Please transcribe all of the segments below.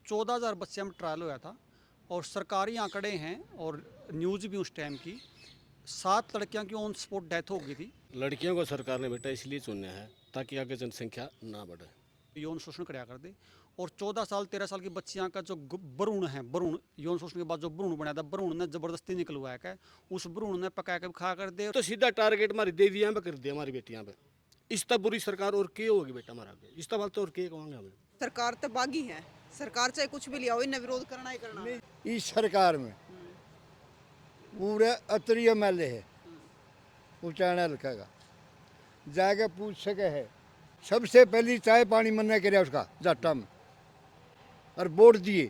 14,000 बच्चे में ट्रायल होया था और सरकारी आंकड़े हैं और न्यूज़ भी उस टाइम की 7 लड़कियों की ऑन स्पॉट डेथ हो गई थी। लड़कियों को सरकार ने बेटा इसलिए चुना है ताकि आगे जनसंख्या ना बढ़े। यौन शोषण कराया कर दे और 14 साल 13 साल की बच्चियां का जो भ्रूण है, भ्रूण यौन शोषण के बाद जो भ्रूण बनाया था, भ्रूण ने जबरदस्ती निकलवाया है, उस भ्रूण ने पका के खा कर दे। तो सीधा टारगेट हमारी देवियां पे कर दिया, हमारी बेटियां पे। इस तब बुरी सरकार और के होगी बेटा हमारा आगे, इस तब तो और के कहेंगे हमें। सरकार तो बागी है, सरकार चाहे कुछ भी लिया हो, इन्हें विरोध करना ही करना है। इस सरकार में पूरे अतरी एमएलए है उचाना हल्का का, जाके पूछ सके है। सबसे पहली चाय पानी मना करे उसका जाटा में और वोट दिए।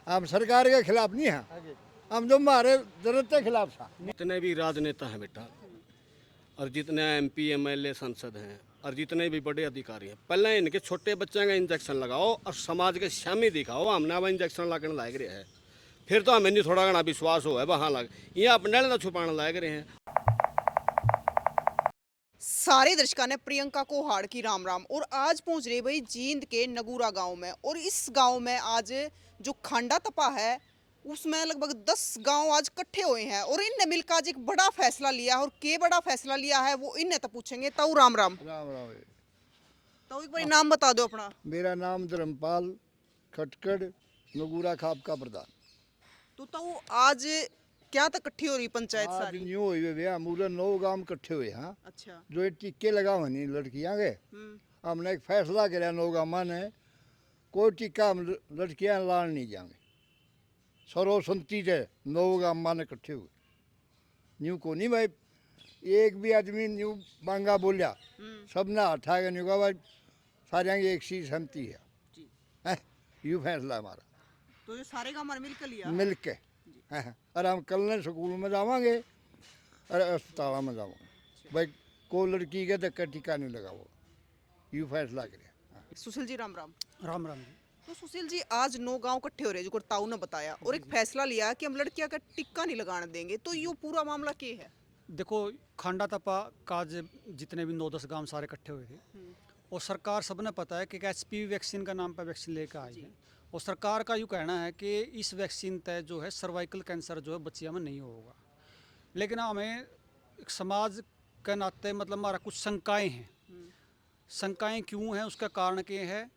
हम सरकार के खिलाफ नहीं हैं, हम जो हमारे जरूरत के खिलाफ था। जितने भी राजनेता हैं बेटा और जितने एमपी एमएलए सांसद हैं और जितने भी बड़े अधिकारी हैं, पहले इनके छोटे बच्चे का इंजेक्शन लगाओ और समाज के सामने दिखाओ हमने अब इंजेक्शन लगाने लायक रहे है, फिर तो हमें नहीं थोड़ा घना विश्वास हो है वहाँ लग ये अपने ना छुपाने लायक रहे हैं। सारे दर्शकों ने प्रियंका को हाड़ की राम राम। और आज पहुंच रहे भाई जींद के नगूरा गांव में, और इस गांव में आज जो खांडा तपा है उसमें लगभग 10 गांव आज इकट्ठे हुए हैं और इनने मिलकर आज एक बड़ा फैसला लिया है। और के बड़ा फैसला लिया है वो इनने तो पूछेंगे। ताऊ राम राम। राम राम। ताऊ एक बार नाम बता दो अपना। मेरा नाम धर्मपाल खटकड़, नगूरा खाप का प्रधान। तो ताऊ आज क्या तक इकट्ठी हो रही पंचायत आज सारी? न्यू हुई वे मूरे 9 गांव इकट्ठे हुए। हाँ, अच्छा। जो ये टिक्के लगाओ नहीं लड़कियां के, हमने एक फैसला किया 9 गांव ने, कोई टिक्का हम लड़कियां लान नहीं जाएंगे। सर्वसम्मति से 9 गांव ने इकट्ठे हुए। न्यू को नहीं भाई, एक भी आदमी न्यू मांगा बोलिया, सबने हटा के न्यू कहा भाई सारे की एक सी सहमति है। यू फैसला हमारा तो ये सारे गांव मिल कर लिया मिल के। और हम कल ने स्कूल में जावांगे और अस्पताल में जावांगे भाई, कोई लड़की के तक टीका नहीं लगा वो। यू फैसला करे। सुशील जी राम राम। राम राम जी। तो सुशील जी आज 9 गांव इकट्ठे हो रहे जो ताऊ ने बताया, और एक फैसला लिया कि हम लड़कियां का टिक्का नहीं लगाने देंगे, तो ये पूरा मामला क्या है? देखो, खांडा तपा का जितने भी 9-10 गांव सारे इकट्ठे हुए थे और सरकार सबने पता है कि HPV वैक्सीन का नाम पर वैक्सीन लेकर आई है और सरकार का यूँ कहना है कि इस वैक्सीन तय जो है सर्वाइकल कैंसर जो है बच्चियों में नहीं होगा। लेकिन हमें एक समाज के नाते मतलब हमारा कुछ शंकाएं हैं। शंकाएं क्यों हैं, उसका कारण क्या है?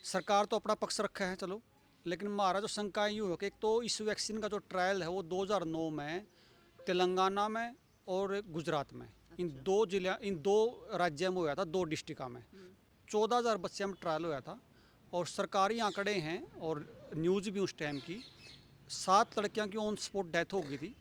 सरकार तो अपना पक्ष रखा है चलो, लेकिन हमारा जो शंकाएं यूँ है कि एक तो इस वैक्सीन का जो ट्रायल है वो 2009 में तेलंगाना में और गुजरात में, इन दो राज्यों में हुआ था, 2 डिस्ट्रिक्ट में 14,000 बच्चे में ट्रायल हुआ था और सरकारी आंकड़े हैं और न्यूज़ भी उस टाइम की 7 लड़कियों की ऑन स्पॉट डेथ हो गई थी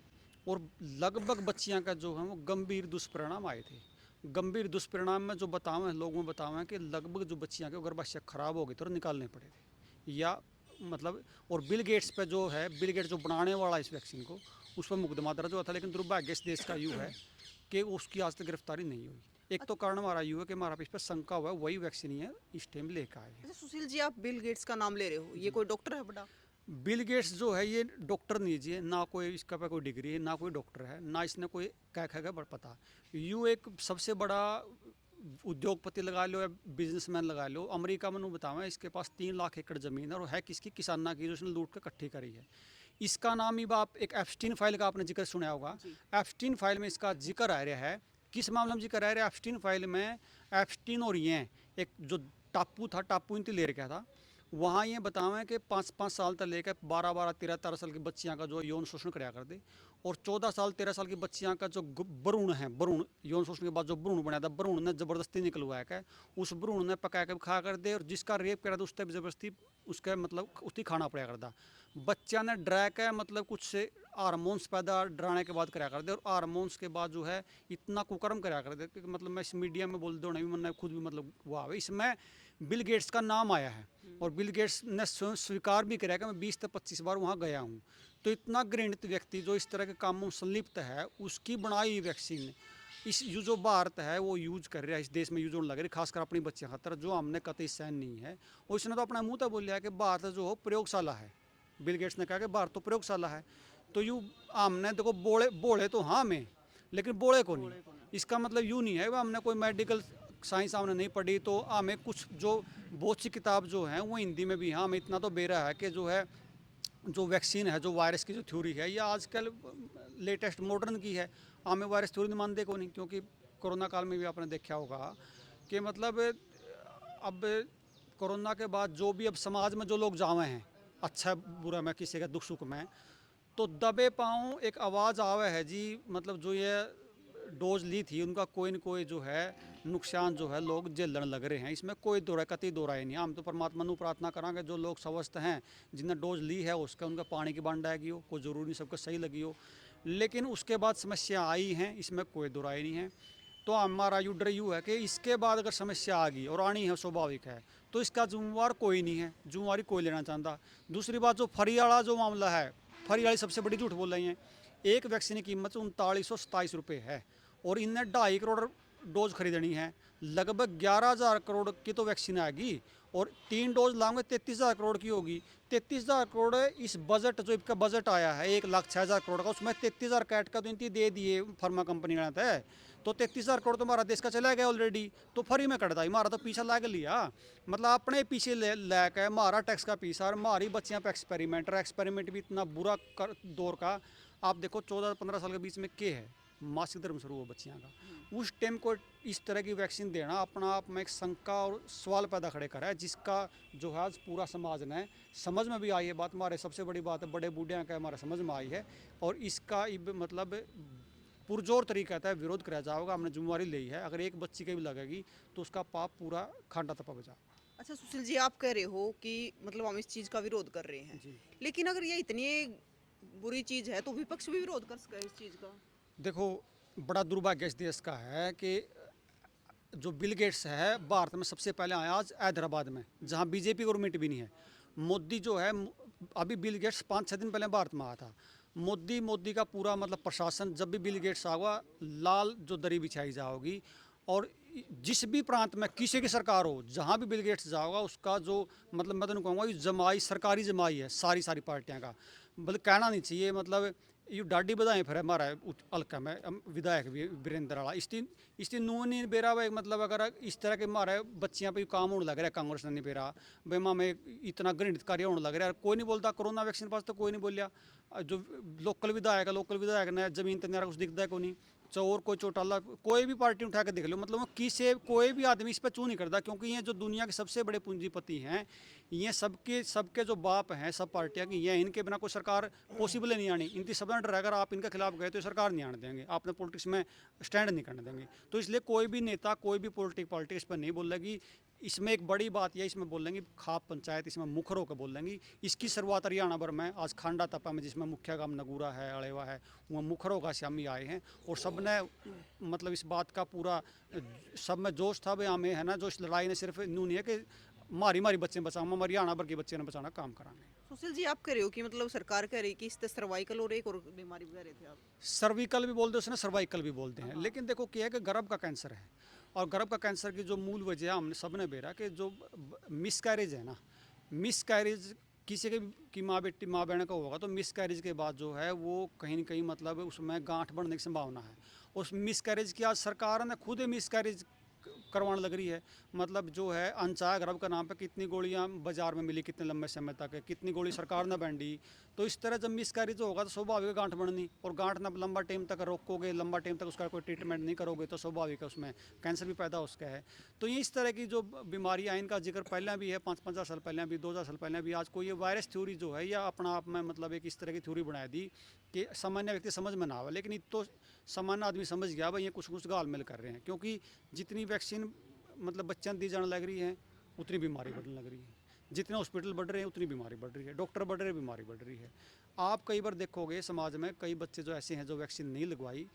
और लगभग बच्चियां का जो है वो गंभीर दुष्परिणाम आए थे। गंभीर दुष्परिणाम में जो बताओ हैं लोगों में बताओ हैं कि लगभग जो बच्चियां के गर्भाशय खराब हो गई थी और निकालने पड़े थे या मतलब। और बिल गेट्स पे जो है, बिल गेट्स जो बनाने वाला इस वैक्सीन को, उस पर मुकदमा दर्ज हुआ था, लेकिन दुर्भाग्य इस देश का यूँ है कि उसकी आज तक गिरफ्तारी नहीं हुई। एक तो कारण हमारा यूँ है कि हमारा इस पर शंका हुआ है वही वैक्सीन ही है इस टाइम लेकर आए हैं। अच्छा सुशील जी, आप बिल गेट्स का नाम ले रहे हो, ये कोई डॉक्टर है बड़ा? बिल गेट्स जो है ये डॉक्टर नहीं जी, ना कोई इसका पे कोई डिग्री है, ना कोई डॉक्टर है, ना इसने कोई क्या खाएगा बड़ पता। यूँ एक सबसे बड़ा उद्योगपति लगा लो या बिजनेसमैन लगा लो, अमेरिका में बतावा इसके पास 3 लाख एकड़ ज़मीन है और है किसकी? किसाना की, जो उसने लूट कर इकट्ठी करी है। इसका नाम ही आप एक एप्स्टीन फाइल का आपने जिक्र सुना होगा। एप्स्टीन फाइल में इसका जिक्र आ रहा है। किस मामले में जिक्र आ रहा है? एप्स्टीन फाइल में एप्स्टीन और ये एक जो टापू था, टापू इनती ले रखा था, वहाँ ये बतावें कि 5-5 साल तक लेकर 12-12, 13-13 साल की बच्चियाँ का जो यौन शोषण कराया कर दे और 14 साल 13 साल की बच्चियाँ का जो भ्रूण है, भ्रूण यौन शोषण के बाद जो भ्रूण बनाया था, भ्रूण ने जबरदस्ती निकलवाया है, उस भ्रूण ने पका के खा कर दे और जिसका रेप करा था उस टाइप जबरदस्ती उसके मतलब उसकी खाना पड़ा करता। बच्चा ने डरा के मतलब कुछ से हारमोन्स पैदा डराने के बाद कराया कर दे और हारमोन्स के बाद जो है इतना कुकर्म कराया कर दे कि मतलब मैं इस मीडिया में बोल दो नहीं, मैंने खुद भी मतलब वाह, इसमें बिल गेट्स का नाम आया है और बिल गेट्स ने स्वीकार भी कराया कि मैं 20 से 25 बार वहाँ गया हूँ। तो इतना घृणित व्यक्ति जो इस तरह के कामों में संलिप्त है, उसकी बनाई वैक्सीन इस जो भारत है वो यूज कर रहा है, इस देश में यूज होने लग रही है, खासकर अपनी बच्चियों खातर, जो हमने कतई सहन नहीं है। और इसने तो अपना मुँह तक बोल लिया कि भारत जो हो प्रयोगशाला है। बिल गेट्स ने कहा कि भारत तो प्रयोगशाला है। तो यूँ हमने देखो बोले बोले तो हाँ में, लेकिन बोले को नहीं। इसका मतलब यूँ नहीं है कि हमने कोई मेडिकल साइंस हमने नहीं पढ़ी तो हमें कुछ जो बहुत सी किताब जो हैं वो हिंदी में भी हैं। हमें इतना तो बेरा है कि जो है जो वैक्सीन है, जो वायरस की जो थ्योरी है, ये आजकल लेटेस्ट मॉडर्न की है। हमें वायरस थ्योरी नहीं मानते को नहीं, क्योंकि कोरोना काल में भी आपने देखा होगा कि मतलब अब कोरोना के बाद जो भी अब समाज में जो लोग जावे हैं, अच्छा बुरा में किसी का दुख सुख में, तो दबे पाँव एक आवाज़ आवे है जी, मतलब जो ये डोज ली थी उनका कोई न कोई जो है नुकसान जो है लोग झेलने लग रहे हैं। इसमें कोई कतई दो राय नहीं। हम तो परमात्मा को प्रार्थना करांगे जो लोग स्वस्थ हैं, जिन्हें डोज ली है, उसका उनका पानी की बंड आएगी हो, कोई ज़रूरी नहीं सबको सही लगी हो, लेकिन उसके बाद समस्या आई हैं, इसमें कोई दो राय नहीं है। तो हमारा डर यूँ है कि इसके बाद अगर समस्या आ गई और आनी है, स्वाभाविक है, तो इसका जिम्मेवार कोई नहीं है, जिम्मेवारी कोई लेना चाहता। दूसरी बात, जो फ्री वाला जो मामला है, फ्री वाली सबसे बड़ी झूठ बोल रही हैं। एक वैक्सीन की कीमत 3927 रुपये है और इनने 2.5 करोड़ डोज खरीदनी है। लगभग 11,000 करोड़ की तो वैक्सीन आएगी और 3 डोज लाऊंगे 33,000 करोड़ की होगी। 33,000 करोड़ इस बजट, जो इसका बजट आया है 1,06,000 करोड़ का, उसमें 33,000 कैट का तो इनकी दे दिए फार्मा कंपनी ने है, तो 33,000 करोड़ तो हमारा देश का चला गया ऑलरेडी। तो फ्री में कटता हमारा तो पीछा ला के लिया, मतलब अपने पीछे लैके हमारा टैक्स का पीछा और हमारी बच्चियाँ पे एक्सपेरिमेंट भी इतना बुरा दौर का। आप देखो 14-15 साल के बीच में क्या है, मासिक धर्म शुरू हो बच्चियाँ का, उस टाइम को इस तरह की वैक्सीन देना अपना आप में एक शंका और सवाल पैदा खड़े करा है, जिसका जो है आज पूरा समाज ने समझ में भी आई है बात। हमारे सबसे बड़ी बात है, बड़े बूढ़े का हमारे समझ में आई है और इसका मतलब पुरजोर तरीका है विरोध कराया जाएगा। हमने जिम्मेवारी ली है, अगर एक बच्ची की भी लगेगी तो उसका पाप पूरा खांडा तपा बजा। अच्छा सुशील जी, आप कह रहे हो कि मतलब हम इस चीज़ का विरोध कर रहे हैं, जी। लेकिन अगर ये इतनी बुरी चीज़ है तो विपक्ष भी विरोध कर सके इस चीज़ का। देखो, बड़ा दुर्भाग्य इस देश का है कि जो बिल गेट्स है भारत में सबसे पहले आया आज हैदराबाद में, जहाँ बीजेपी गवर्नमेंट भी नहीं है। मोदी जो है, अभी बिल गेट्स 5-6 दिन पहले भारत में आया था। मोदी का पूरा मतलब प्रशासन, जब भी बिल गेट्स आएगा लाल जो दरी बिछाई जाओगी और जिस भी प्रांत में किसी की सरकार हो, जहाँ भी बिल गेट्स जाओगा उसका जो मतलब मैं तो नहीं कहूँगा ये जमाई, सरकारी जमाई है सारी पार्टियाँ का, बल्कि कहना नहीं चाहिए। मतलब ये डाडी बधाएं फिर हमारा हल्का में विधायक वीरेंद्र वाला इसकी नूह नहीं बेरा भाई। मतलब अगर इस तरह के हमारे बच्चियां पे काम होने लग रहा है, कांग्रेस ने नहीं बेरा भाई माँ में इतना घृणित कार्य होने लग रहा है, कोई नहीं बोलता। कोरोना वैक्सीन पास तो कोई नहीं बोलिया। जो लोकल विधायक ने जमीन तक कुछ दिखता है को नहीं, चोर कोई चौटाला कोई भी पार्टी उठा के देख लो, मतलब किसी कोई भी आदमी इस पर चू नहीं करता, क्योंकि ये जो दुनिया के सबसे बड़े पूंजीपति हैं, ये सबके जो बाप हैं सब पार्टियां की, ये इनके बिना कोई सरकार पॉसिबल नहीं आनी। इनकी सब डर है, अगर आप इनके खिलाफ गए तो सरकार नहीं आने देंगे, आपने पॉलिटिक्स में स्टैंड नहीं करने देंगे। तो इसलिए कोई भी नेता, कोई भी पॉलिटिक्स पर नहीं बोलेगी। इसमें एक बड़ी बात यह, इसमें बोलेंगे खाप पंचायत, इसमें मुखर होकर बोलेंगी। इसकी शुरुआत हरियाणा भर में आज खांडा तपा में, जिसमें मुख्य गांव नगूरा है, अड़ेवा है, वहाँ मुखर होकर श्यामी आए हैं और सब ने मतलब इस बात का पूरा सब में जोश था भाई हमें है ना, जो इस लड़ाई ने सिर्फ यूँ नहीं है कि मारी बच्चे बचाओ, हम हरियाणा भर के बच्चे ने बचाना काम कराएंगे। सुशील जी, आप कह रहे हो कि मतलब सरकार कह रही कि इस सर्वाइकल और एक और बीमारी कह रहे थे आप। सर्विकल भी बोलते हैं उसने, सर्वाइकल भी बोलते हैं, लेकिन देखो क्या है कि गर्भ का कैंसर है और गर्भ का कैंसर की जो मूल वजह हमने सब ने बेरा कि जो मिसकैरेज है ना, मिसकैरेज किसी की माँ बहन का होगा तो मिसकैरेज के बाद जो है वो कहीं ना कहीं मतलब उसमें गांठ बढ़ने की संभावना है। उस मिसकैरेज की आज सरकार ने खुद मिसकैरेज करवाने लग रही है। मतलब जो है अनचाहे गर्भ का नाम पे कितनी गोलियां बाजार में मिली, कितने लंबे समय तक, कितनी गोली सरकार ने बांटी। तो इस तरह जब मिसकैरेज होगा तो स्वाभाविक है गांठ बढ़नी, और गांठ ना लंबा टाइम तक रोकोगे, लंबा टाइम तक उसका कोई ट्रीटमेंट नहीं करोगे तो स्वाभाविक है उसमें कैंसर भी पैदा हो सकता है। तो ये इस तरह की जो बीमारियाँ इनका जिक्र पहले भी है, 5-50 साल पहले भी, 2000 साल पहले भी। आज कोई ये वायरस थ्योरी जो है या अपना आप में मतलब एक इस तरह की थ्योरी बना दी कि सामान्य व्यक्ति समझ में ना आवे, लेकिन तो सामान्य आदमी समझ गया भाई ये कुछ गाल मेल कर रहे हैं, क्योंकि जितनी वैक्सीन मतलब बच्चों दी जाने लग रही है उतनी बीमारी बढ़ने लग रही है, जितने हॉस्पिटल बढ़ रहे हैं उतनी बीमारी बढ़ रही है, डॉक्टर बढ़ रहे हैं बीमारी बढ़ रही है। आप कई बार देखोगे समाज में कई बच्चे जो ऐसे हैं जो वैक्सीन नहीं लगवाई,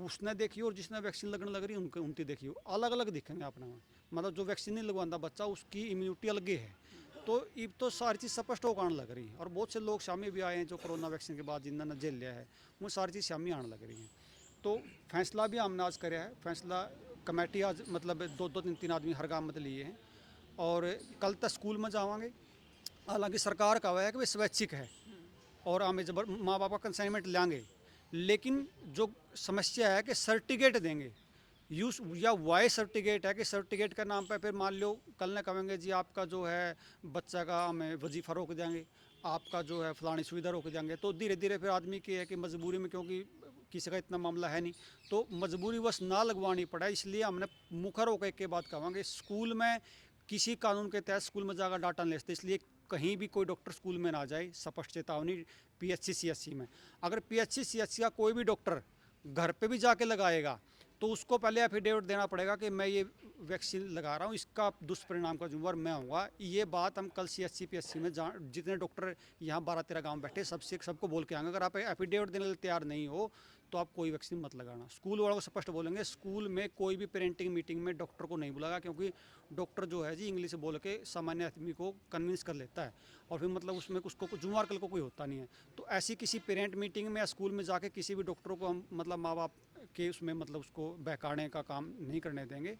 उसने देखी और जिसने वैक्सीन लगने लग रही है उनकी देखी अलग अलग दिखेंगे अपने में। मतलब जो वैक्सीन नहीं लगवाता बच्चा उसकी इम्यूनिटी अलग है। तो अब तो सारी चीज़ स्पष्ट होकर आने लग रही है और बहुत से लोग शामी भी आए हैं जो कोरोना वैक्सीन के बाद जिन्होंने झेल लिया है, वो सारी चीज़ शामी आने लग रही है। तो फैसला भी हमने आज कराया है, फैसला कमेटी आज मतलब 2-3 आदमी हर काम में लिए हैं और कल तक स्कूल में जावांगे। हालांकि सरकार का है कि वे स्वैच्छिक है और हमें जबर माँ बाप का कंसाइनमेंट लेंगे, लेकिन जो समस्या है कि सर्टिफिकेट देंगे यूज या वाई सर्टिफिकेट है कि सर्टिफिकेट के नाम पे फिर मान लो कल ने कहेंगे जी आपका जो है बच्चा का हमें वजीफ़ा रोक देंगे, आपका जो है फलानी सुविधा रोक देंगे। तो धीरे धीरे फिर आदमी की है कि मजबूरी में, क्योंकि किसी का इतना मामला है नहीं, तो मजबूरी बस ना लगवानी पड़ा। इसलिए हमने मुखर होकर एक बात कहेंगे, स्कूल में किसी कानून के तहत स्कूल में जाकर डाटा नहीं लेते, इसलिए कहीं भी कोई डॉक्टर स्कूल में ना जाए। स्पष्ट चेतावनी PHC CHC में। अगर PHC CHC का कोई भी डॉक्टर घर पे भी जाके लगाएगा तो उसको पहले एफिडेविट देना पड़ेगा कि मैं ये वैक्सीन लगा रहा हूँ, इसका दुष्परिणाम का जिम्मेवार मैं हूँगा। ये बात हम कल CHC PHC में जितने डॉक्टर यहाँ 12-13 गाँव बैठे सबको बोल के आएंगे। अगर आप एफिडेविट देने के लिए तैयार नहीं हो तो आप कोई वैक्सीन मत लगाना। स्कूल वालों को स्पष्ट बोलेंगे, स्कूल में कोई भी पेरेंटिंग मीटिंग में डॉक्टर को नहीं बुलाएगा, क्योंकि डॉक्टर जो है जी इंग्लिश बोल के सामान्य आदमी को कन्विंस कर लेता है और फिर मतलब उसमें उसको जुम्मेवार कल को कोई होता नहीं है। तो ऐसी किसी पेरेंट मीटिंग में या स्कूल में जाके किसी भी डॉक्टर को हम मतलब माँ बाप के उसमें मतलब उसको बहकाने का काम नहीं करने देंगे।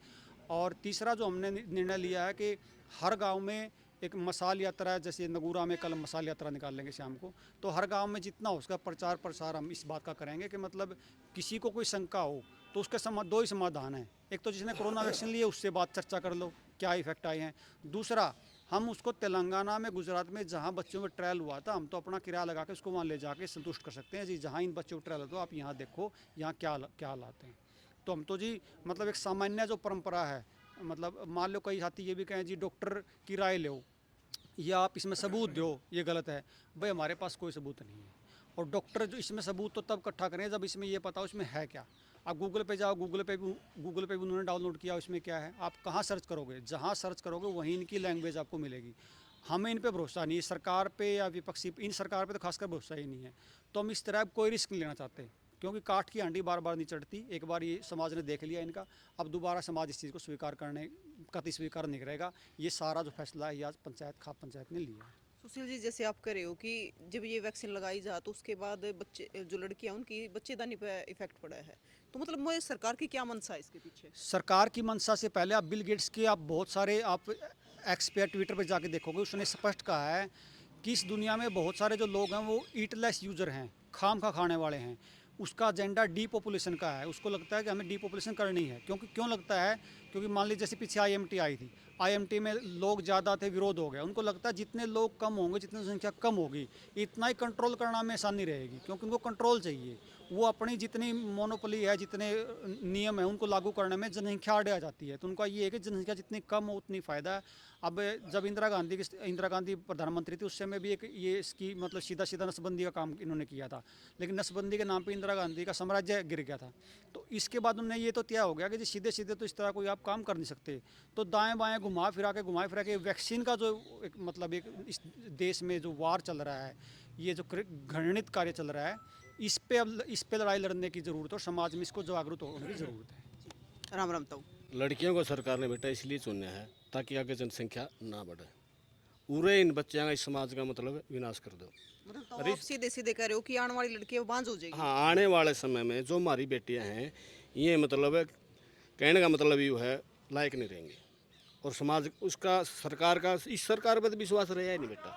और तीसरा जो हमने निर्णय लिया है कि हर गांव में एक मसाल यात्रा है, जैसे नगूरा में कल मसाल यात्रा निकाल लेंगे शाम को, तो हर गांव में जितना हो उसका प्रचार प्रसार हम इस बात का करेंगे कि मतलब किसी को कोई शंका हो तो उसके दो ही समाधान हैं। एक तो जिसने कोरोना वैक्सीन लिए उससे बात चर्चा कर लो क्या इफेक्ट आए हैं। दूसरा, हम उसको तेलंगाना में, गुजरात में जहाँ बच्चों में ट्रायल हुआ था, हम तो अपना किराया लगा के उसको वहाँ ले जाके संतुष्ट कर सकते हैं जी, जहाँ इन बच्चों को ट्रायल होता है आप यहाँ देखो यहाँ क्या क्या हालात हैं। तो हम तो जी मतलब एक सामान्य जो परंपरा है, मतलब मान लो कई साथी ये भी कहें जी डॉक्टर की राय लो या आप इसमें सबूत दो, ये गलत है। भाई हमारे पास कोई सबूत नहीं है, और डॉक्टर जो इसमें सबूत तो तब इकट्ठा करें जब इसमें ये पता हो इसमें है क्या। आप गूगल पे जाओ, गूगल पे भी उन्होंने डाउनलोड किया, इसमें क्या है। आप कहाँ सर्च करोगे, जहाँ सर्च करोगे वहीं इनकी लैंग्वेज आपको मिलेगी। हमें इन पे भरोसा नहीं है, सरकार पे या विपक्षी, इन सरकार पे तो खासकर भरोसा ही नहीं है। तो हम इस तरह कोई रिस्क नहीं लेना चाहते, क्योंकि काठ की हांडी बार बार नहीं चढ़ती। एक बार ये समाज ने देख लिया इनका, अब दोबारा समाज इस चीज़ को स्वीकार करने कतई स्वीकार नहीं करेगा। ये सारा जो फैसला है ये आज खाप पंचायत ने लिया है। सुशील जी, जैसे आप कह रहे हो कि जब ये वैक्सीन लगाई जा तो उसके बाद बच्चे जो लड़कियां उनकी बच्चेदानी पे इफेक्ट पड़ा है, तो मतलब मुझे सरकार की क्या मंशा है इसके पीछे? सरकार की मंशा से पहले आप बिल गेट्स के आप बहुत सारे आप एक्सपर्ट ट्विटर पर जाके देखोगे, उसने स्पष्ट कहा है कि इस दुनिया में बहुत सारे जो लोग हैं वो ईटलेस यूजर हैं, खाम खा खाने वाले हैं। उसका एजेंडा डीपॉपुलेशन का है, उसको लगता है कि हमें डीपॉपुलेशन करनी है। क्यों लगता है? क्योंकि मान लीजिए जैसे पीछे IMT आई थी, IMT में लोग ज़्यादा थे, विरोध हो गया। उनको लगता है जितने लोग कम होंगे, जितनी संख्या कम होगी, इतना ही कंट्रोल करना में आसानी रहेगी, क्योंकि उनको कंट्रोल चाहिए। वो अपनी जितनी मोनोपोली है, जितने नियम है, उनको लागू करने में जनसंख्या आड़े आ जाती है। तो उनका ये है कि जनसंख्या जितनी कम हो उतनी फ़ायदा है। अब जब इंदिरा गांधी प्रधानमंत्री थी उस समय भी एक ये इसकी मतलब सीधा नसबंदी का काम इन्होंने किया था, लेकिन नसबंदी के नाम पे इंदिरा गांधी का साम्राज्य गिर गया था। तो इसके बाद उन्होंने ये तो तय हो गया कि सीधे सीधे तो इस तरह कोई आप काम कर नहीं सकते। तो दाएं बाएं घुमा फिरा के वैक्सीन का जो एक मतलब एक इस देश में जो वार चल रहा है, ये जो घृणित कार्य चल रहा है, इस पे लड़ाई लड़ने की ज़रूरत है और समाज में इसको जागरूक होने की ज़रूरत है। राम राम ताऊ। लड़कियों को सरकार ने बेटा इसलिए चुना है ताकि आगे जनसंख्या ना बढ़े। पूरे इन बच्चों का इस समाज का मतलब विनाश कर दो। मतलब ताऊ आप सीधे सीधे कह रहे हो कि आने वाली लड़कियां बांझ हो जाएगी। हाँ, आने वाले समय में जो हमारी बेटियां हैं ये मतलब कहने का मतलब ये है लायक नहीं रहेंगी, और समाज उसका सरकार का इस सरकार पर तो विश्वास रहा ही नहीं बेटा,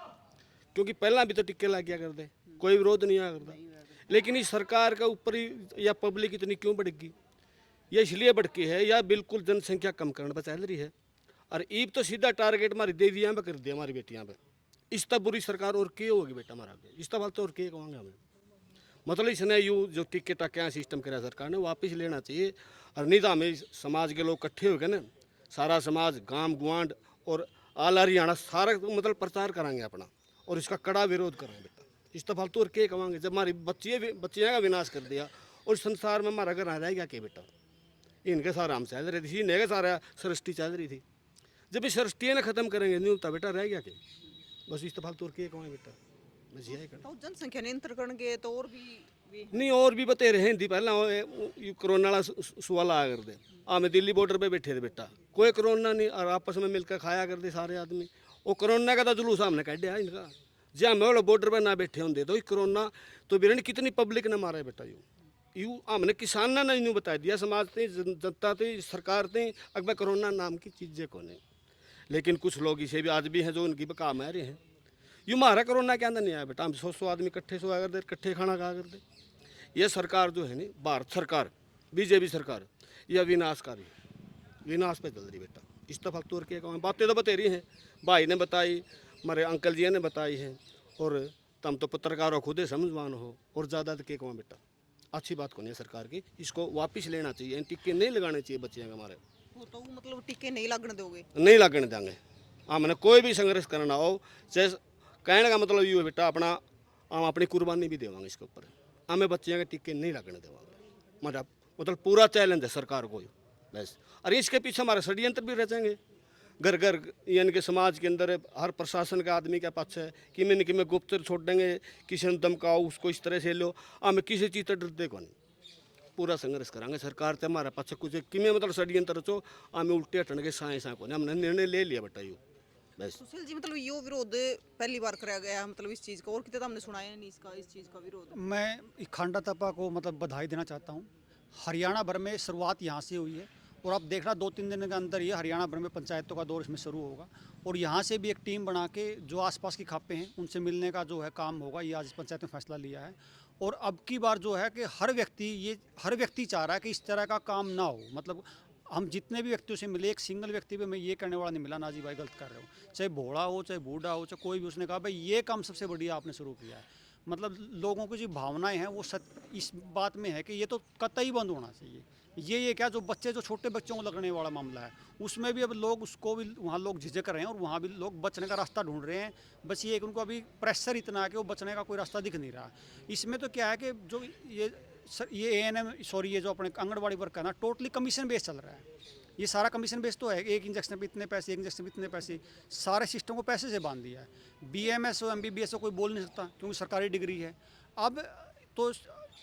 क्योंकि पहला भी तो टिक्के ला क्या करते, कोई विरोध नहीं आ करता। लेकिन इस सरकार का ऊपर ही या पब्लिक इतनी क्यों बढ़ेगी? ये इसलिए बढ़की है या बिल्कुल जनसंख्या कम करने पर चल रही है, और ईब तो सीधा टारगेट हमारी देवियाँ पे कर दिया, हमारी बेटियाँ पे। इस तब बुरी सरकार और क्या होगी बेटा हमारा, इस तब तो और क्या कहेंगे हमें। मतलब इसने यू जो टिक्के टाके सिस्टम करा सरकार ने वापस लेना चाहिए, और नहीं तो हमें समाज के लोग इकट्ठे हो गए ना, सारा समाज गांव गुआंड और आल हरियाणा सारा मतलब प्रचार कराएंगे अपना, और इसका कड़ा विरोध करेंगे बेटा। इस तो फालतू और क्या कहेंगे जब हमारी बच्चियाँ का विनाश कर दिया, और संसार में हमारा घर आ जाएगा क्या बेटा? इनके सारा हम चल रही थी, इन्हें सारा सृष्टि चल रही थी। जब इस सृष्टि ने खत्म करेंगे नहीं होता बेटा, रह गया क्या? बस इस तो फालतू और क्या कहेंगे बेटा, बस यही करना। तो जनसंख्या नियंत्रण के तो और भी नहीं और भी बतेरे हैं हिंदी। पहला कोरोना वाला सवाल आया करते, हमें दिल्ली बॉर्डर पे बैठे थे बेटा, कोई कोरोना नहीं, और आपस में मिलकर खाया करते सारे आदमी। वो कोरोना का तो जुलूस हमने कह दिया इनका, जे हमें वो बॉर्डर पर ना बैठे होंगे तो कोरोना तो बिरन कितनी पब्लिक ने मारा है बेटा। यू हमने किसान ने यूँ बता दिया, समाज थे, जनता थे, सरकार थे, अकबर कोरोना नाम की चीज़ें को नहीं। लेकिन कुछ लोग इसे भी आज भी हैं जो उनकी बका मार रहे हैं। यूँ हमारा कोरोना के अंदर नहीं आया बेटा, हम 100 आदमी इकट्ठे सोया करते, इकट्ठे खाना खा करते। ये सरकार जो है नहीं, भारत सरकार, बीजेपी सरकार, यह विनाशकारी विनाश पे चल रही बेटा। इस तो फलतूर के कौन बातें तो बतेरी हैं, भाई ने बताई, हमारे अंकल जी ने बताई है, और तुम तो पत्रकार हो, खुद ही समझवान हो, और ज़्यादा तो के कौन बेटा। अच्छी बात को नहीं है सरकार की, इसको वापस लेना चाहिए, इन टिक्के नहीं लगाने चाहिए बच्चे हमारे, तो मतलब टीके नहीं लगने दोगे? नहीं लगने देंगे। हमने कोई भी संघर्ष करना हो, चाहे कहने का मतलब ये है बेटा, अपना हम अपनी कुर्बानी भी देवांगे इसके ऊपर, हमें बच्चियों के टिक्के नहीं लगने देवांगे। मतलब पूरा चैलेंज है सरकार को बस। और इसके पीछे हमारे षड्यंत्र भी रचेंगे, घर घर यानी कि समाज के अंदर हर प्रशासन के आदमी के पास है कि मैं कि मैं गुप्तचर छोड़ देंगे, किसी ने धमकाओ उसको इस तरह से लो, हमें किसी चीज़ से डरते को नहीं। पूरा संघर्ष करांगे सरकार से हमारे पास कुछ कि मतलब षड्यंत्र रचो, हमें उल्टे हटने के साए को नहीं, हमने निर्णय ले लिया बेटा यू बस। सुशील जी, मतलब यो विरोध पहली बार कराया गया है मतलब इस चीज़ का, और कितने हमने सुनाया नहीं इसका, इस चीज़ का विरोध? मैं खांडा तपा को मतलब बधाई देना चाहता हूँ। हरियाणा भर में शुरुआत यहाँ से हुई है, और अब देखना 2-3 दिन के अंदर ये हरियाणा भर में पंचायतों का दौर इसमें शुरू होगा, और यहाँ से भी एक टीम बना के जो आसपास की खापें हैं उनसे मिलने का जो है काम होगा। ये आज पंचायत में फैसला लिया है, और अब की बार जो है कि हर व्यक्ति चाह रहा है कि इस तरह का काम ना हो। मतलब हम जितने भी व्यक्तियों से मिले, एक सिंगल व्यक्ति पे मैं ये करने वाला नहीं मिला ना जी भाई गलत कर रहे हो, चाहे भोड़ा हो चाहे बूढ़ा हो चाहे कोई भी, उसने कहा भाई ये काम सबसे बढ़िया आपने शुरू किया है। मतलब लोगों की जो भावनाएं हैं वो इस बात में है कि ये तो कतई बंद होना चाहिए। ये क्या जो बच्चे जो छोटे बच्चों को लगने वाला मामला है, उसमें भी अब लोग उसको भी वहाँ लोग झिझक रहे हैं, और वहाँ भी लोग बचने का रास्ता ढूंढ रहे हैं। बस ये कि उनको अभी प्रेशर इतना है कि वो बचने का कोई रास्ता दिख नहीं रहा। इसमें तो क्या है कि जो ये ANM सॉरी ये जो अपने आंगनबाड़ी वर्क है ना, टोटली कमीशन बेस चल रहा है। ये सारा कमीशन बेस तो है, एक इंजेक्शन पे इतने पैसे, एक इंजेक्शन पे इतने पैसे, सारे सिस्टम को पैसे से बांध दिया है। BMS हो MBBS हो कोई बोल नहीं सकता क्योंकि सरकारी डिग्री है। अब तो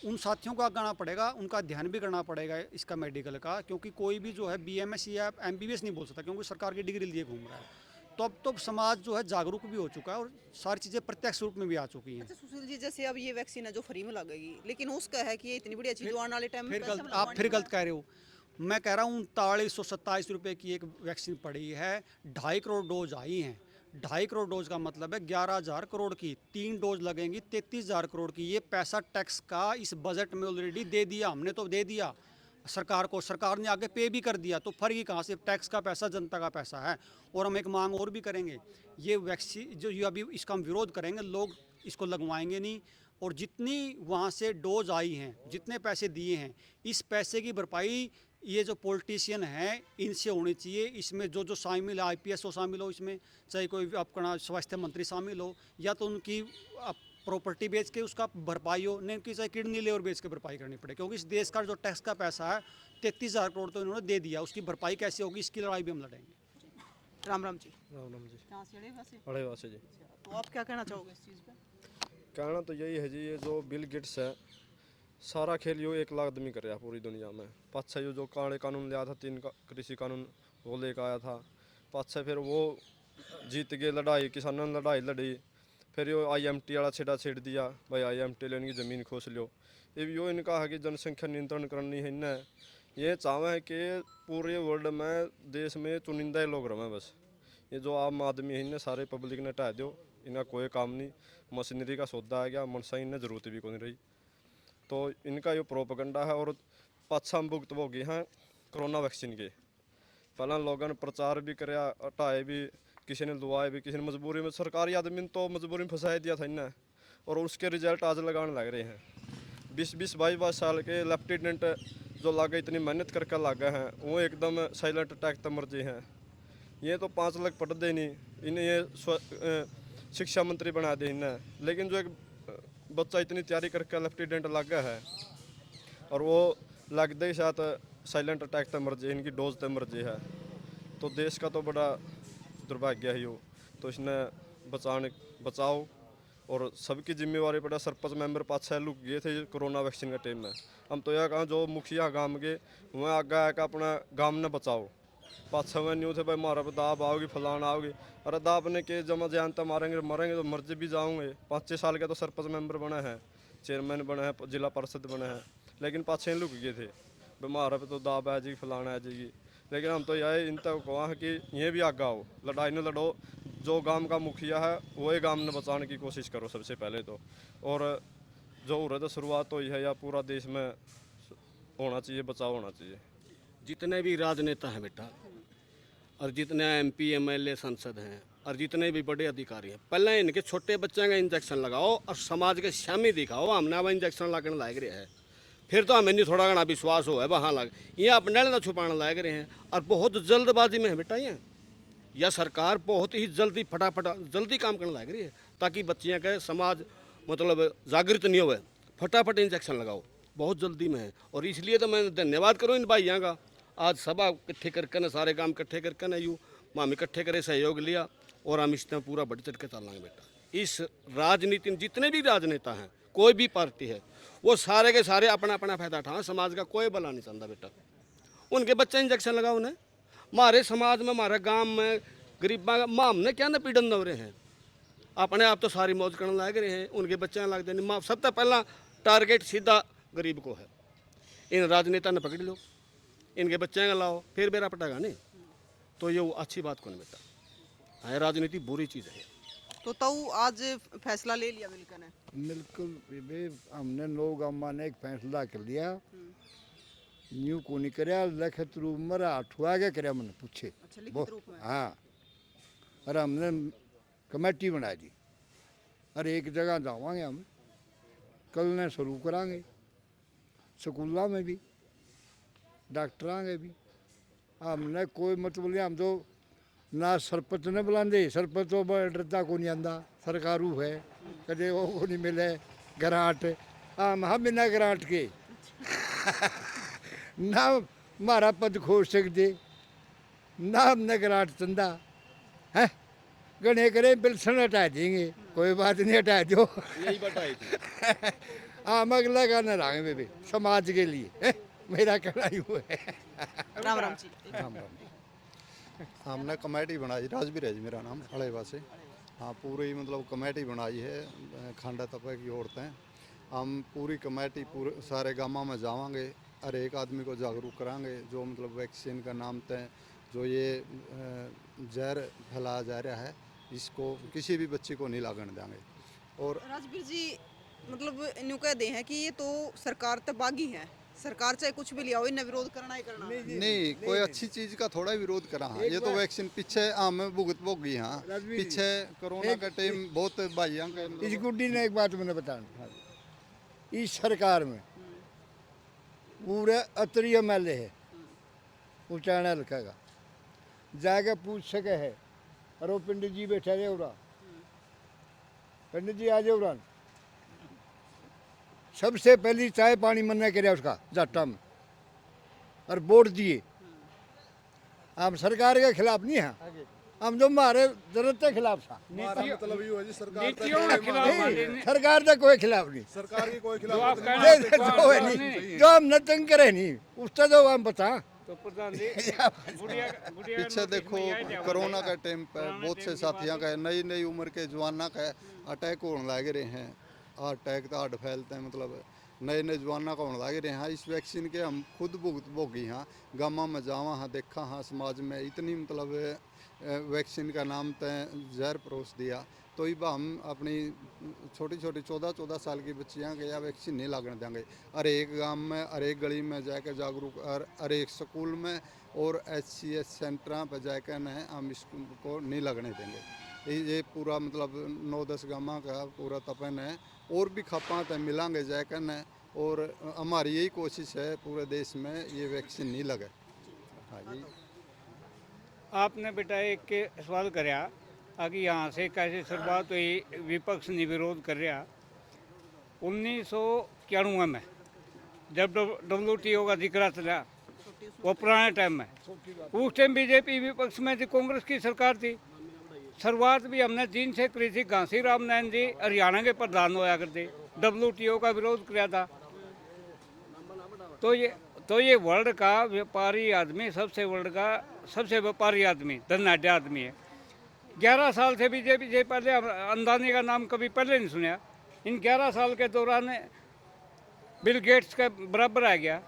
उन साथियों को आगाना पड़ेगा, उनका ध्यान भी करना पड़ेगा इसका मेडिकल का, क्योंकि कोई भी जो है BMS या MBBS नहीं बोल सकता क्योंकि सरकार की डिग्री लिए घूम रहा है। तो अब तो समाज जो है जागरूक भी हो चुका है, और सारी चीज़ें प्रत्यक्ष रूप में भी आ चुकी हैं। अच्छा सुशील जी, जैसे अब ये वैक्सीन है जो फ्री में लगेगी, लेकिन उसका है कि ये इतनी बड़ी चीज आने वाले टाइम में फिर पैसे गलत में आप फिर लगवानी गलत कह रहे हो। मैं कह रहा हूँ 3927 रुपये की एक वैक्सीन पड़ी है, 2.5 करोड़ डोज आई हैं। 2.5 करोड़ डोज का मतलब है 11,000 करोड़ की, 3 डोज लगेंगी 33,000 करोड़ की। ये पैसा टैक्स का इस बजट में ऑलरेडी दे दिया, हमने तो दे दिया सरकार को, सरकार ने आगे पे भी कर दिया। तो फर्क ही कहाँ से, टैक्स का पैसा जनता का पैसा है। और हम एक मांग और भी करेंगे, ये वैक्सीन जो ये अभी इसका हम विरोध करेंगे, लोग इसको लगवाएंगे नहीं, और जितनी वहाँ से डोज आई हैं, जितने पैसे दिए हैं, इस पैसे की भरपाई ये जो पॉलिटिशियन हैं इनसे होनी चाहिए। इसमें जो जो शामिल है, IPS हो शामिल हो इसमें, चाहे कोई अपना स्वास्थ्य मंत्री शामिल हो, या तो उनकी प्रॉपर्टी बेच के उसका भरपाई हो, नहीं उनकी चाहे किडनी लेवर बेच के भरपाई करनी पड़े, क्योंकि इस देश का जो टैक्स का पैसा है 33,000 करोड़ तो इन्होंने दे दिया, उसकी भरपाई कैसे होगी, इसकी लड़ाई भी हम लड़ेंगे। राम राम जी। राम राम जी। कहाँ से अड़ेवा से? अड़ेवा से जी। तो आप क्या कहना चाहोगे इस चीज़ पे? कहना तो यही है जी, ये जो बिल गेट्स है सारा खेल यो 1 लाख आदमी कर रहा है पूरी दुनिया में। पाछे जो काले कानून लिया था, 3 कृषि कानून वो लेकर आया था, पाछे फिर वो जीत गए लड़ाई, किसानों ने लड़ाई लड़ी, फिर यो IMT वाला छेड़ा छेड़ दिया, भाई IMT लेने की ज़मीन खोस लो। ये यो इनका है कि जनसंख्या नियंत्रण करनी है इन्हें, ये चाहे है कि पूरे वर्ल्ड में देश में चुनिंदा लोग रहे बस। ये जो आम आदमी है इन्हें सारे पब्लिक ने हटा दो, इनका कोई काम नहीं, मशीनरी का सौदा आ गया, मनसा इन्हें ज़रूरत भी कोई रही। तो इनका ये प्रोपेगेंडा है, और पाछा हम भुगत हो गए हैं कोरोना वैक्सीन के। पहला लोगों ने प्रचार भी कराया, हटाए भी, किसी ने लुआए भी, किसी ने मजबूरी में, सरकारी आदमी ने तो मजबूरी में फंसा दिया था इन्हें, और उसके रिजल्ट आज लगाने लग रहे हैं। 20-20, 22-22 साल के लेफ्टिनेंट जो लागे, इतनी मेहनत करके लागे हैं, वो एकदम साइलेंट अटैक तो मर गए हैं। ये तो 5 लाख पढ़ते नहीं, इन्हें ये शिक्षा मंत्री बना दे इन्हें, लेकिन जो एक बच्चा इतनी तैयारी करके लेफ्टिनेंट लग गया है, और वो लगते ही साथ साइलेंट अटैक तो मर जाए, इनकी डोज तो मर जाए है, तो देश का तो बड़ा दुर्भाग्य है यो। तो इसने बचाओ, और सबकी जिम्मेवारी पड़ा। सरपंच मेंबर 5-6 लोग गए थे कोरोना वैक्सीन का टाइम में, हम तो यह कहा जो मुखिया गांव के वहाँ आगे आकर अपना गांव ने बचाओ। 5-6 में न्यू थे भाई मारा पे दाब आओगी, फलाना आओगी, अरे दाब ने के जमा जानता मरेंगे तो मर्जी भी जाऊँगे। 5-6 साल के तो सरपंच मेंबर बने हैं, चेयरमैन बने हैं, जिला परिषद बने हैं, लेकिन 5-6 लुक गए थे बीमार पे तो दाब आ जाएगी, फलाना आ जाएगी। लेकिन हम तो यह इन तक कहा है कि ये भी आगे आओ, लड़ाई न लड़ो, जो गांव का मुखिया है वही गांव ने बचाने की कोशिश करो सबसे पहले तो। और जो हो रहा था शुरुआत तो यह है या पूरा देश में होना चाहिए, बचाव होना चाहिए। जितने भी राजनेता हैं बेटा, और जितने MP MLA सांसद हैं, और जितने भी बड़े अधिकारी हैं, पहले इनके छोटे बच्चे का इंजेक्शन लगाओ और समाज के सामने दिखाओ हमने अब इंजेक्शन लगाने लाग रहे हैं। फिर तो हमें नहीं थोड़ा घना विश्वास हो है वहाँ लग ये अपने ना छुपाने लाग रहे हैं। और बहुत जल्दबाजी में है बेटा ये, यह सरकार बहुत ही जल्दी फटाफट जल्दी काम करने लग रही है ताकि बच्चियाँ का समाज मतलब जागृत नहीं हो, फटाफट इंजेक्शन लगाओ, बहुत जल्दी में है। और इसलिए तो मैं धन्यवाद करूँ इन भाइयों का, आज सभा इकट्ठे करके न सारे काम इकट्ठे करके न यूँ हम इकट्ठे करे सहयोग लिया और हम इसमें पूरा बढ़ चढ़ के चलेंगे बेटा। इस राजनीति में जितने भी राजनेता हैं, कोई भी पार्टी है, वो सारे के सारे अपना अपना फायदा उठाओ, समाज का कोई भला नहीं चाहता बेटा। उनके बच्चे इंजेक्शन लगाओ उन्हें, हमारे समाज में हमारे गांव में गरीबा माँ हमने क्या ना पीड़न दो रहे हैं, अपने आप तो सारी मौज करने लग रहे हैं, उनके बच्चे लग देने माँ सबसे पहला टारगेट सीधा गरीब को है। इन राजनेता ने पकड़ लो, इनके बच्चे का लाओ, फिर मेरा पटेगा नहीं, तो ये अच्छी बात कौन बेटा है, राजनीति बुरी चीज़ है। तो ताऊ आज फैसला ले लिया मिलकर ने? बिल्कुल बे, हमने 9 गाँव ने एक फैसला कर लिया, न्यू को नहीं कराया, लिखित रूप में अठुआ के कराया मैंने पूछे। अच्छा, लिखित रूप में? हाँ, और हमने कमेटी बना दी, और एक जगह जावांगे हम, कल ने शुरू करांगे, स्कूलों में भी, डॉक्टरां के भी। हमने कोई मतलब नहीं, हम तो ना सरपंच ने बुलाते, सरपंच तो डरता को नहीं आंदा, सरकारू है कदे वो को नहीं मिले ग्रांट, हम बिना ग्रांट के ना हमारा पद खोज सकते, ना हमने ग्रांट चंदा है, गणे करे बिल्सन हटा देंगे, कोई बात नहीं हटा दो, यही बताई थी। हम अगला गाना रहांगे बेबे समाज के लिए है? मेरा कहना यूँ है। राम राम जी। राम राम। हमने कमेटी बनाई, राजवीर है जी मेरा नाम, अड़ेवा से। हाँ, पूरी मतलब कमेटी बनाई है खांडा तपे की औरतें। हम पूरी कमेटी पूरे सारे गाँव में जावांगे, हर एक आदमी को जागरूक करांगे, जो मतलब वैक्सीन का नाम तय जो ये जहर फैलाया जा रहा है, इसको किसी भी बच्चे को नहीं लागण देंगे। और राजवीर जी, मतलब न्यू कह दे हैं कि ये तो सरकार तो बागी है, सरकार चाहे कुछ भी लिया हो, इन्हें विरोध करना ही करना है। नहीं, कोई अच्छी चीज का थोड़ा विरोध करा। हाँ, ये तो वैक्सीन पीछे हमें भुगत भोगी। हाँ, पीछे कोरोना का टाइम बहुत भाइयों का इस गुड्डी ने एक बात मैंने बताना, इस सरकार में पूरे अतरी MLA है, उचाना हल्का का, जाके पूछ सके है, और वो पंडित जी बैठे रहे उरा, पंडित जी आ जाओ, सबसे पहली चाय पानी मना करे उसका जाटा में, और वोट दिए। हम सरकार के खिलाफ नहीं हैं, हम जो हमारे जरूरत के खिलाफ था, मतलब ये है जी, सरकार नीतियों के खिलाफ नहीं, सरकार का कोई खिलाफ नहीं, सरकार की कोई जो खिलाफ आप नहीं। कहना है, जो है नहीं, जो हम न तंग करे नहीं, उसका जो हम बता। तो प्रधान जी पीछे देखो कोरोना का टाइम पर बहुत से साथियों का नई नई उम्र के जवाना का अटैक होने लग रहे हैं। अटैक तो हड फैलते हैं, मतलब नए नए जवाना का होने लग रहे हैं। इस वैक्सीन के हम खुद भोगी। हाँ, गाँव में जावा, हाँ देखा, हाँ समाज में इतनी मतलब वैक्सीन का नाम तय जहर परोस दिया, तो ये हम अपनी छोटी छोटी 14-14 साल की बच्चियाँ के या वैक्सीन नहीं लागने देंगे। हर एक गाँव में, हर एक गली में जाकर जागरूक, हर एक स्कूल में और HCS सेंटर पर जाकर न हम इसको नहीं लगने देंगे। ये पूरा मतलब 9-10 गाँव का पूरा तपन है, और भी खपा तो मिलांगे जाकर न, और हमारी यही कोशिश है पूरे देश में ये वैक्सीन नहीं लगे। हाँ जी। आपने बेटा एक सवाल कराया कि यहाँ से कैसे शुरुआत हुई, विपक्ष ने विरोध कर रहा। 1991 में जब WTO का जिक्र चला, वो पुराने टाइम में, उस टाइम बीजेपी विपक्ष में थी, कांग्रेस की सरकार थी। शुरुआत भी हमने चीन से करी थी, घासी राम नैन जी हरियाणा के प्रधान होया करते, WTO का विरोध किया था। तो ये वर्ल्ड का व्यापारी आदमी, वर्ल्ड का सबसे व्यापारी आदमी, धनाढ़ आदमी है। 11 साल से बीजेपी से पहले अंदानी का नाम कभी पहले नहीं सुना। इन 11 साल के दौरान बिल गेट्स के बराबर आ गया।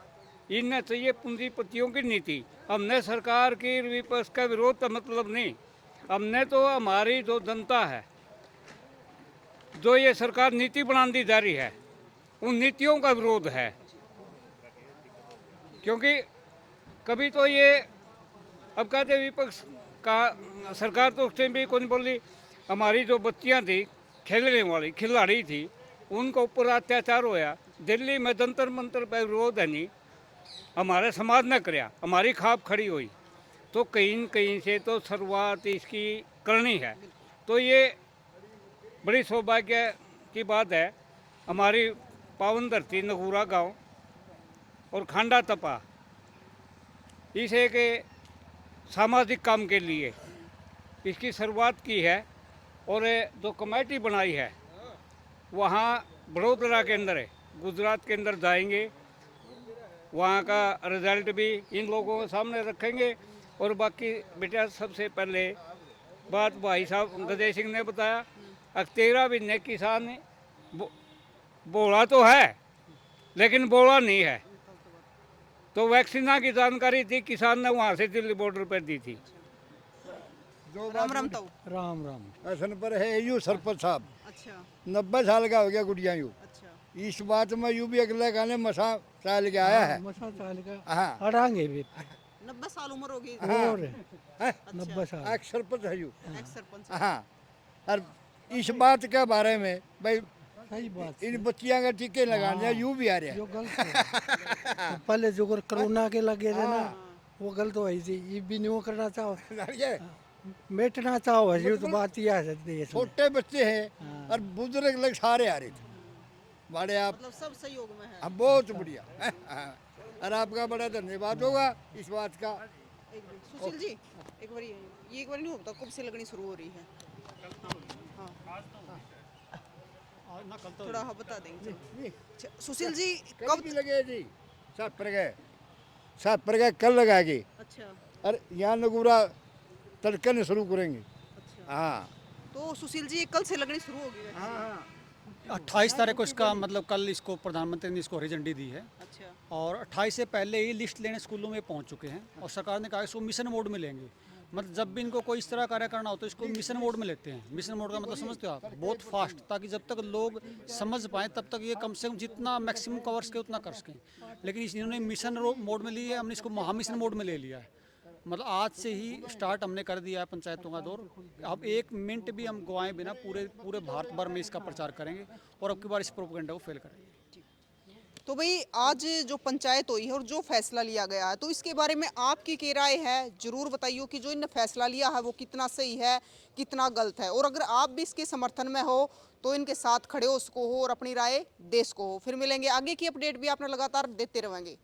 इनने चाहिए पूंजीपतियों की नीति। हमने सरकार की विपक्ष का विरोध का मतलब नहीं, हमने तो हमारी जो जनता है, जो ये सरकार नीति बनाती जा रही है, उन नीतियों का विरोध है। क्योंकि कभी तो ये अब कहते विपक्ष का सरकार तो उस टाइम भी कौन बोली, हमारी जो बच्चियां थी खेलने वाली खिलाड़ी थी उनके ऊपर अत्याचार होया, दिल्ली में जंतर मंतर पर विरोध है नहीं, हमारे समाज ने कराया, हमारी खाप खड़ी हुई, तो कहीं न कहीं से तो शुरुआत इसकी करनी है। तो ये बड़ी सौभाग्य की बात है, हमारी पावन धरती नगूरा गांव और खांडा तपा इस एक सामाजिक काम के लिए इसकी शुरुआत की है और जो कमेटी बनाई है वहाँ बड़ोदरा के अंदर है, गुजरात के अंदर जाएंगे, वहाँ का रिजल्ट भी इन लोगों के सामने रखेंगे। और बाकी बेटा सबसे पहले बात भाई साहब गजय सिंह ने बताया, 13 महीने किसान बोला तो है लेकिन बोला नहीं है, तो वैक्सीना की जानकारी थी, किसान ने वहाँ से दिल्ली बॉर्डर पर दी थी। राम राम ताऊ। राम राम। ऐसन पर है यू सरपंच साहब अच्छा 90 साल का हो गया गुड़िया यू। अच्छा इस बात में यू भी अगले गाने मसा चाल के आया है। मसा चाल का हाँ अड़ांगे भी 90 साल उम्र होगी। और हैं? 90 साल एक सरपंच है यू। एक्स सरपंच। हाँ और इस बात के बारे में भाई सही बात इन बच्चियां का टीके लगाने यू भी आ रहे जो गलत है पहले जो कोरोना के लगे थे ना वो गलत हुई थी, ये भी नहीं वो करना चाहो हैं। मेटना चाहो है तो बात ही आ सकती है। छोटे बच्चे हैं और बुजुर्ग लोग सारे आ रहे थे बड़े आप मतलब सब सहयोग में है। हाँ, बहुत बढ़िया हैं? हाँ। और आपका बड़ा धन्यवाद होगा इस बात का। एक मिनट सुशील जी, एक बार ये एक बार नहीं होता, कब से लगनी शुरू हो रही है? हाँ थोड़ा हाँ बता देंगे। अच्छा, सुशील जी कब कब? भी लगे जी 7 पर गए कल लगाएगी अच्छा और यहाँ नगूरा तड़के ने शुरू करेंगे। अच्छा हाँ तो सुशील जी कल से लगनी शुरू होगी वैसे? हाँ 28 तारीख को इसका मतलब कल इसको प्रधानमंत्री ने इसको हरी झंडी दी है अच्छा और 28 से पहले ही लिस्ट लेने स्कूलों में पहुंच चुके हैं और सरकार ने कहा इसको मिशन मोड में लेंगे। मतलब जब भी इनको कोई इस तरह कार्य करना हो तो इसको मिशन मोड में लेते हैं। मिशन मोड का मतलब समझते हो आप, बहुत फास्ट, ताकि जब तक लोग समझ पाएँ तब तक ये कम से कम जितना मैक्सिमम कवर सके उतना कर सकें। लेकिन इन्होंने मिशन मोड में लिया है, हमने इसको महामिशन मोड में ले लिया है। मतलब आज से ही स्टार्ट हमने कर दिया है पंचायतों का दौर। अब 1 मिनट भी हम गवाए बिना पूरे भारत भर में इसका प्रचार करेंगे और अब की बार इस प्रोपेगेंडा को फेल करेंगे। तो भाई आज जो पंचायत हुई है और जो फैसला लिया गया है, तो इसके बारे में आपकी क्या राय है जरूर बताइए कि जो इन्होंने फैसला लिया है वो कितना सही है कितना गलत है, और अगर आप भी इसके समर्थन में हो तो इनके साथ खड़े हो उसको हो और अपनी राय देश को हो। फिर मिलेंगे, आगे की अपडेट भी आपने लगातार देते रहेंगे।